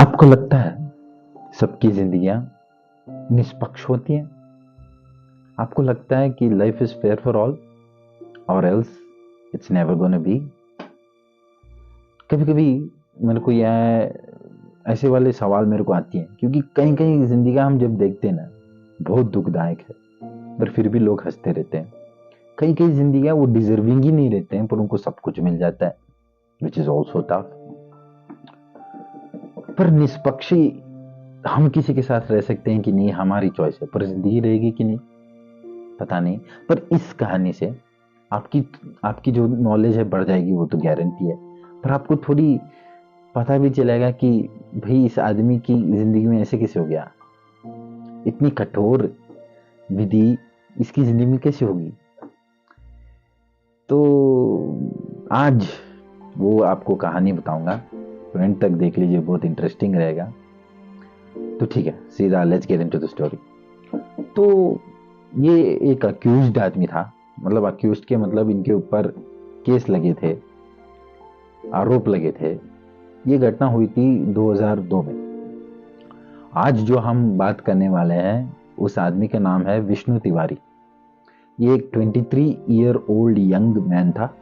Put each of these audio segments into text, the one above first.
आपको लगता है सबकी जिंदगियां निष्पक्ष होती हैं? आपको लगता है कि life is fair for all और else it's never gonna be? कभी कभी मेरे को यह ऐसे वाले सवाल मेरे को आती हैं, क्योंकि कहीं कहीं जिंदगियां हम जब देखते हैं ना, बहुत दुखदायक है, पर फिर भी लोग हंसते रहते हैं। कई कई जिंदगियां वो डिजर्विंग ही नहीं रहते हैं, पर उनको सब कुछ मिल जाता है, विच इज ऑल्सो टफ। पर निष्पक्षी हम किसी के साथ रह सकते हैं कि नहीं, हमारी चॉइस है, पर जिंदगी रहेगी कि नहीं पता नहीं। पर इस कहानी से आपकी आपकी जो नॉलेज है बढ़ जाएगी, वो तो गारंटी है। पर आपको थोड़ी पता भी चलेगा कि भाई इस आदमी की जिंदगी में ऐसे कैसे हो गया, इतनी कठोर विधि इसकी जिंदगी में कैसे होगी। तो आज वो आपको कहानी बताऊंगा, तो एंड तक देख लीजिए, बहुत इंटरेस्टिंग रहेगा। तो ठीक है, सीधा let's get into the story. तो ये एक अक्यूज्ड आदमी था, मतलब अक्यूज्ड के मतलब इनके ऊपर केस लगे थे, आरोप लगे थे। ये घटना हुई थी 2002 में। आज जो हम बात करने वाले हैं उस आदमी का नाम है विष्णु तिवारी। ये एक 23 ईयर ओल्ड यंग मैन था।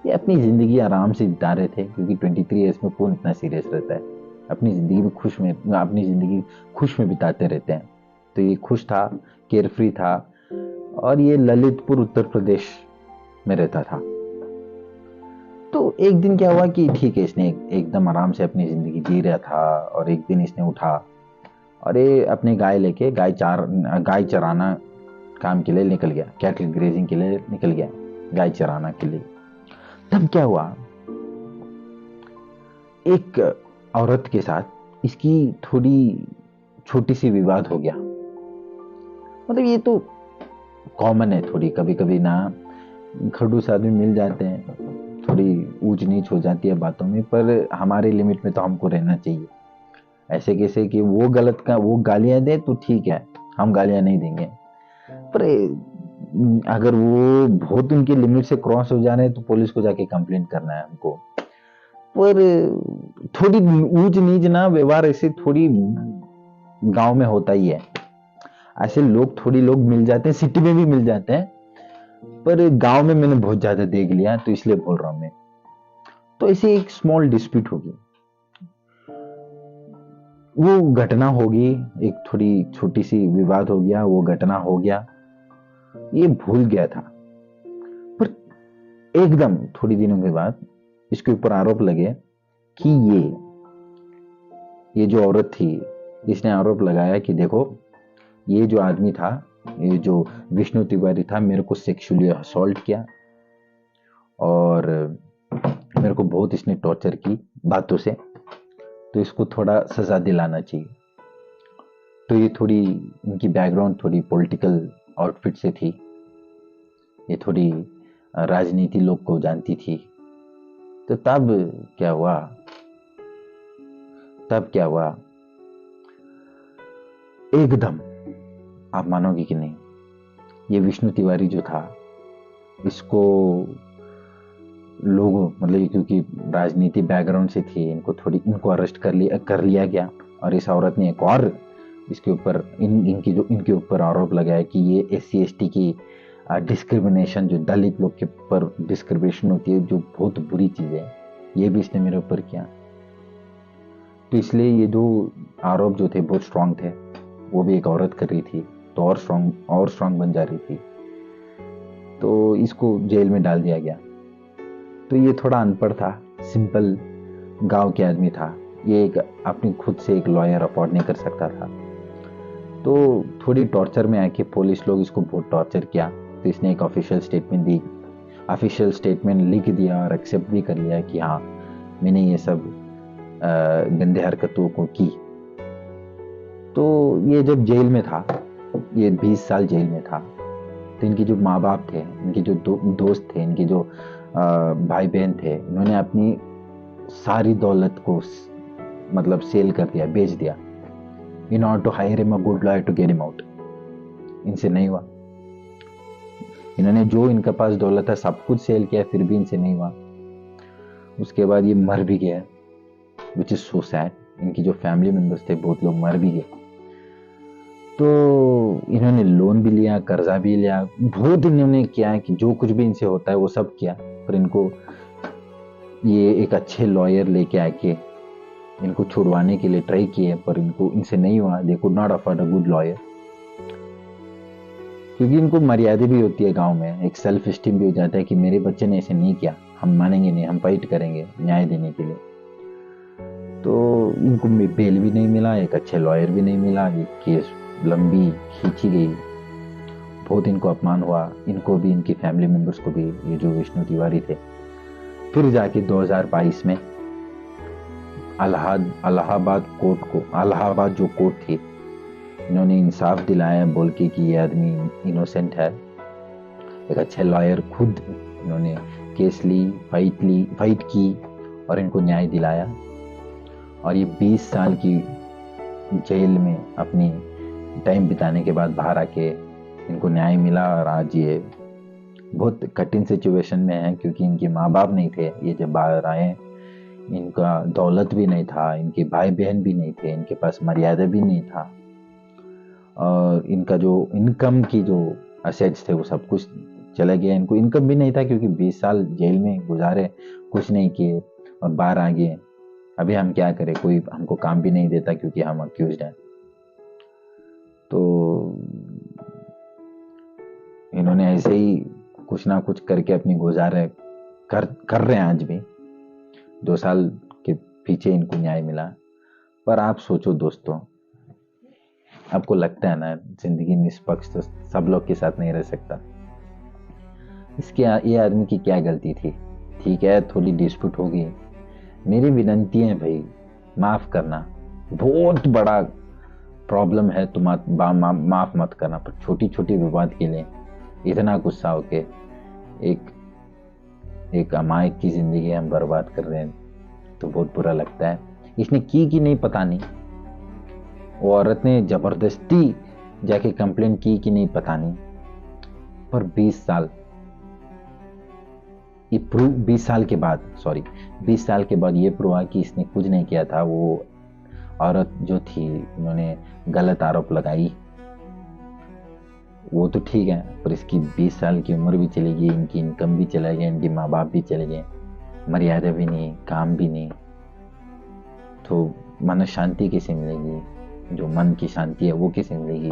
ये अपनी जिंदगी आराम से बिता रहे थे, क्योंकि 23 ईयर्स में कौन इतना सीरियस रहता है, अपनी जिंदगी खुश में बिताते रहते हैं। तो ये खुश था, केयरफ्री था, और ये ललितपुर उत्तर प्रदेश में रहता था। तो एक दिन क्या हुआ कि ठीक है, इसने एकदम आराम से अपनी जिंदगी जी रहा था, और एक दिन इसने उठा और ये अपने गाय लेके गाय चराना काम के लिए निकल गया, कैटल ग्रेजिंग के लिए निकल गया, गाय चराना के लिए। तब क्या हुआ, एक औरत के साथ इसकी थोड़ी छोटी सी विवाद हो गया। मतलब ये तो कॉमन है, थोड़ी कभी कभी ना खड़ूस आदमी मिल जाते हैं, थोड़ी ऊंच नीच हो जाती है बातों में, पर हमारे लिमिट में तो हमको रहना चाहिए। ऐसे कैसे कि वो गालियां दे तो ठीक है, हम गालियां नहीं देंगे, पर अगर वो बहुत उनके लिमिट से क्रॉस हो जा रहे हैं तो पुलिस को जाके कंप्लेंट करना है हमको। पर थोड़ी ऊंच नीच ना व्यवहार ऐसे थोड़ी गांव में होता ही है। ऐसे थोड़ी लोग मिल जाते हैं, सिटी में भी मिल जाते हैं, पर गांव में मैंने बहुत ज्यादा देख लिया, तो इसलिए बोल रहा हूं मैं। तो ऐसे एक स्मॉल डिस्प्यूट होगी, वो घटना होगी, एक थोड़ी छोटी सी विवाद हो गया, वो घटना हो गया, ये भूल गया था। पर एकदम थोड़ी दिनों के बाद इसके ऊपर आरोप लगे कि ये जो औरत थी, इसने आरोप लगाया कि देखो, ये जो आदमी था, ये जो विष्णु तिवारी था, मेरे को सेक्सुअली असॉल्ट किया, और मेरे को बहुत इसने टॉर्चर की बातों से, तो इसको थोड़ा सजा दिलाना चाहिए। तो ये थोड़ी इनकी बैकग्राउंड थोड़ी पॉलिटिकल आउटफिट से थी, ये थोड़ी राजनीति लोग को जानती थी। तो तब क्या हुआ, एकदम आप मानोगे कि नहीं, ये विष्णु तिवारी जो था, इसको लोगों मतलब क्योंकि राजनीति बैकग्राउंड से थी, इनको अरेस्ट कर लिया गया। और इस औरत ने एक और इसके ऊपर इनके ऊपर आरोप लगाया कि ये SC ST की डिस्क्रिमिनेशन, जो दलित लोग के ऊपर डिस्क्रिमिनेशन होती है, जो बहुत बुरी चीज है, ये भी इसने मेरे ऊपर किया। तो इसलिए ये जो आरोप जो थे बहुत स्ट्रांग थे, वो भी एक औरत कर रही थी, तो और स्ट्रांग बन जा रही थी। तो इसको जेल में डाल दिया गया। तो ये थोड़ा अनपढ़ था, सिंपल गांव के आदमी था, ये एक अपनी खुद से एक लॉयर अफोर्ड नहीं कर सकता था। तो थोड़ी टॉर्चर में आके पुलिस लोग इसको बहुत टॉर्चर किया, तो इसने एक ऑफिशियल स्टेटमेंट लिख दिया और एक्सेप्ट भी कर लिया कि हाँ, मैंने ये सब गंदे हरकतों को की। तो ये जब जेल में था, ये 20 साल जेल में था, तो इनके जो माँ बाप थे, इनके जो दोस्त थे, इनके जो भाई बहन थे, इन्होंने अपनी सारी दौलत को मतलब सेल कर दिया, बेच दिया, in order to hire him a good lawyer to get him out. इनसे नहीं हुआ, इन्होंने जो इनके पास दौलत है सब कुछ सेल किया, फिर भी इनसे नहीं हुआ। उसके बाद ये मर भी गया, विच इज सो सैड। इनकी जो फैमिली मेंबर्स थे बहुत लोग मर भी गए। तो इन्होंने लोन भी लिया, कर्जा भी लिया, बहुत इन्होंने किया है कि जो कुछ भी इनसे होता है वो सब किया, पर इनको ये एक अच्छे लॉयर लेके आके इनको छुड़वाने के लिए ट्राई किए, पर इनसे नहीं हुआ। They could not afford a good lawyer, क्योंकि इनको मर्यादा भी होती है गांव में, एक सेल्फ स्टीम भी हो जाता है कि मेरे बच्चे ने ऐसे नहीं किया, हम मानेंगे नहीं, हम फाइट करेंगे न्याय देने के लिए। तो इनको बेल भी नहीं मिला, एक अच्छे लॉयर भी नहीं मिला, ये केस लंबी खींची गई, बहुत इनको अपमान हुआ, इनको भी, इनकी फैमिली मेंबर्स को भी, ये जो विष्णु तिवारी थे। फिर जाके 2022 में इलाहाबाद जो कोर्ट थी, इन्होंने इंसाफ दिलाया बोल के कि ये आदमी इनोसेंट है। एक अच्छे लॉयर खुद इन्होंने केस ली, फाइट की और इनको न्याय दिलाया। और ये 20 साल की जेल में अपनी टाइम बिताने के बाद बाहर आके इनको न्याय मिला। और आज ये बहुत कठिन सिचुएशन में है, क्योंकि इनके माँ बाप नहीं थे ये जब बाहर आए, इनका दौलत भी नहीं था, इनके भाई बहन भी नहीं थे, इनके पास मर्यादा भी नहीं था, और इनका जो इनकम की जो असेट्स थे वो सब कुछ चला गया। इनको इनकम भी नहीं था, क्योंकि 20 साल जेल में गुजारे, कुछ नहीं किए और बाहर आ गए। अभी हम क्या करें, कोई हमको काम भी नहीं देता क्योंकि हम अक्यूज्ड हैं। तो इन्होंने ऐसे ही कुछ ना कुछ करके अपनी गुजारे कर रहे हैं आज भी। 2 साल के पीछे इनको न्याय मिला। पर आप सोचो दोस्तों, आपको लगता है ना जिंदगी निष्पक्ष तो सब लोग के साथ नहीं रह सकता। ये आदमी की क्या गलती थी? ठीक है, थोड़ी डिस्प्यूट होगी, मेरी विनंती है भाई माफ करना, बहुत बड़ा प्रॉब्लम है तो माफ मत करना, पर छोटी छोटी विवाद के लिए इतना गुस्सा होके एक अमायक की जिंदगी हम बर्बाद कर रहे हैं, तो बहुत बुरा लगता है। इसने की कि नहीं पता नहीं, वो औरत ने जबरदस्ती जाके कंप्लेन की कि नहीं पता नहीं, पर 20 साल के बाद ये प्रूव हुआ कि इसने कुछ नहीं किया था। वो औरत जो थी, उन्होंने गलत आरोप लगाई, वो तो ठीक है, पर इसकी 20 साल की उम्र भी चली गई, इनकी इनकम भी चला गया, इनके माँ बाप भी चले गए, मर्यादा भी नहीं, काम भी नहीं, तो मन शांति कैसे मिलेगी? जो मन की शांति है वो कैसे मिलेगी?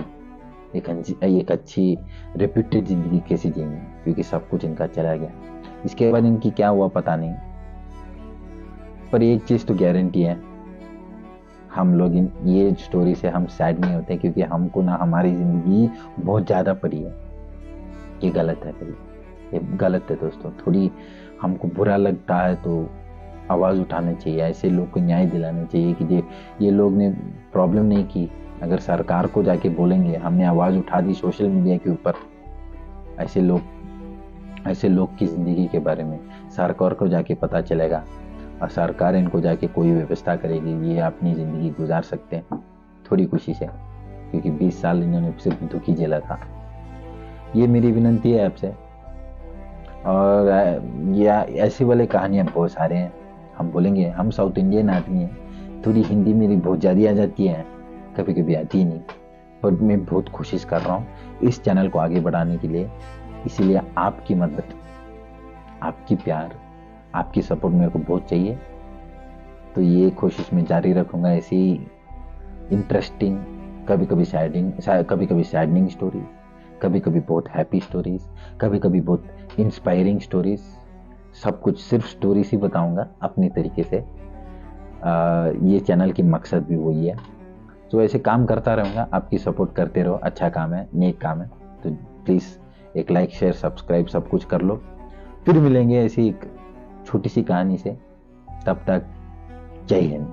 एक अच्छी रेप्यूटेड जिंदगी कैसे जिएंगे? क्योंकि सब कुछ इनका चला गया। इसके बाद इनकी क्या हुआ पता नहीं, पर एक चीज तो गारंटी है, हम लोग ये स्टोरी से हम सैड नहीं होते, क्योंकि हमको ना हमारी जिंदगी बहुत ज्यादा पड़ी है। ये गलत है भाई, ये गलत है दोस्तों। थोड़ी हमको बुरा लगता है तो आवाज उठाना चाहिए, ऐसे लोग को न्याय दिलाना चाहिए कि ये लोग ने प्रॉब्लम नहीं की। अगर सरकार को जाके बोलेंगे हमने आवाज उठा दी सोशल मीडिया के ऊपर, ऐसे लोग की जिंदगी के बारे में सरकार को जाके पता चलेगा, और सरकार इनको जाके कोई व्यवस्था करेगी, ये अपनी जिंदगी गुजार सकते हैं थोड़ी खुशी से, क्योंकि 20 साल इन्होंने सिर्फ दुखी झेला था। ये मेरी विनंती है आपसे। और ऐसी वाले कहानियां बहुत सारे हैं, हम बोलेंगे, हम साउथ इंडियन आदमी हैं, थोड़ी हिंदी मेरी बहुत ज़्यादा आ जाती है, कभी कभी आती ही नहीं, पर मैं बहुत कोशिश कर रहा हूँ इस चैनल को आगे बढ़ाने के लिए। इसीलिए आपकी मदद, आपकी प्यार, आपकी सपोर्ट मेरे को बहुत चाहिए। तो ये कोशिश मैं जारी रखूँगा, ऐसी इंटरेस्टिंग, कभी कभी सैडनिंग स्टोरीज, कभी कभी बहुत हैप्पी स्टोरीज, कभी कभी बहुत इंस्पायरिंग स्टोरीज, सब कुछ सिर्फ स्टोरीज ही बताऊंगा अपने तरीके से। ये चैनल की मकसद भी वही है। तो ऐसे काम करता रहूँगा, आपकी सपोर्ट करते रहो, अच्छा काम है, नेक काम है। तो प्लीज़ एक लाइक, शेयर, सब्सक्राइब सब कुछ कर लो। फिर मिलेंगे ऐसी एक छोटी सी कहानी से, तब तक जय हिंद।